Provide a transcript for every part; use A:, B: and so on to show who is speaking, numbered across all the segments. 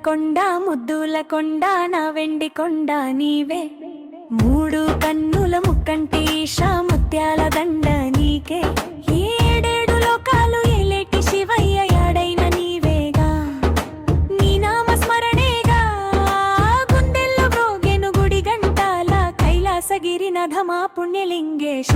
A: కొండ ముద్దుల కొండ నా వెండి కొండ నీవే మూడు కన్నుల ముక్కంటీష ముత్యాల దండ నీకే ఏడేడు లోకాలు ఏలేటి శివయ్య యాడైన నీవేగా నీ నామస్మరణేగా గుండెల్లో బ్రోగెను గుడి గంటాల కైలాసగిరినధమా పుణ్యలింగేశ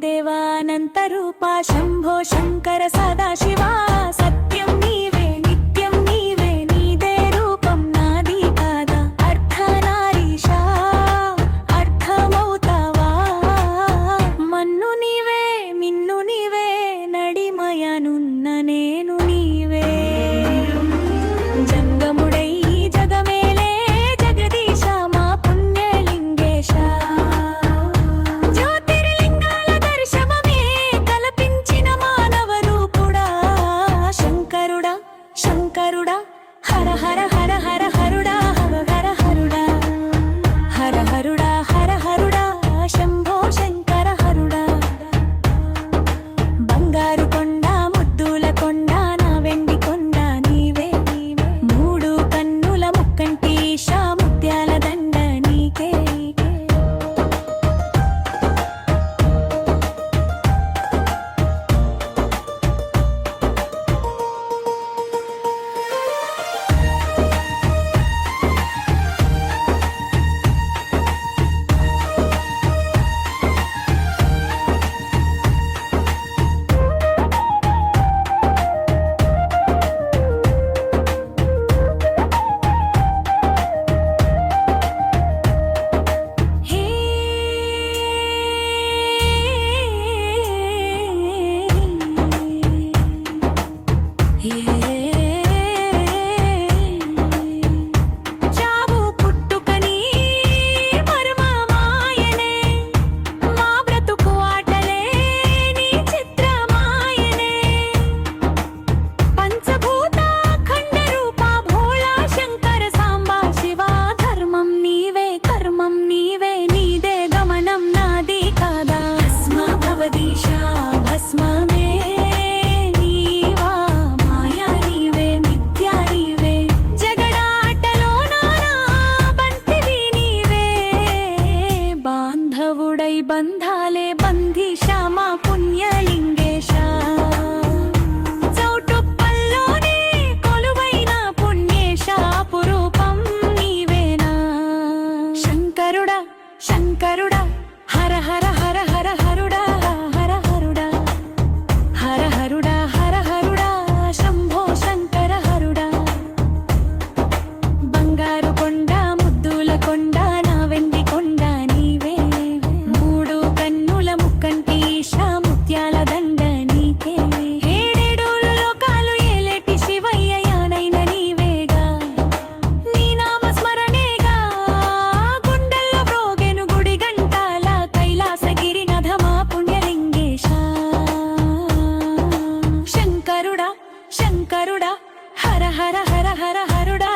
A: దేవానంత రూప శంభో శంకర సదాశివ సత్యం నీవే నిత్యం నీవే నీదే రూపం నాది కాదా అర్ధనారీశా అర్ధమౌతావా మన్ను నీవే మిన్ను నీవే నడిమయనున్న నేను నీవే జంగముడై జగమేలే జగదీశ మా పుణ్యలింగేశ శంకరుడా హర హర హర హర హరుడా హర హరుడా హర హరుడా హర హరుడా శంభో శంకర హరుడా బంగారు కొండ ముద్దుల కొండ నా వెండి కొండ నీవే మూడు కన్నుల ముక్కంటీష ముత్యాల దండ నీకే బంధాలే బంధీషా మా పుణ్యలింగేశ చౌటుప్పల్లోనే కొలువైన పుణ్యేశ పురూపం నీవేనా శంకరుడా శంకరుడా హర హర హర హర హరుడా హర హరుడా హర హరుడా హర హరుడా శంభో శంకర హరుడా బంగారు కొండ ముద్దుల కొండ నా వెండి కొండ నీవే ముక్కంటీష ముత్యాల దండ నీకే ఏడేడు లోకాలు ఏలేటి శివయ్య యాడైన నీవేగా నీ నామస్మరణేగా గుండెల్లో బ్రోగెను గుడి గంటాల కైలాసగిరినధమా పుణ్యలింగేశ శంకరుడా శంకరుడా హర హర హర హర హరుడా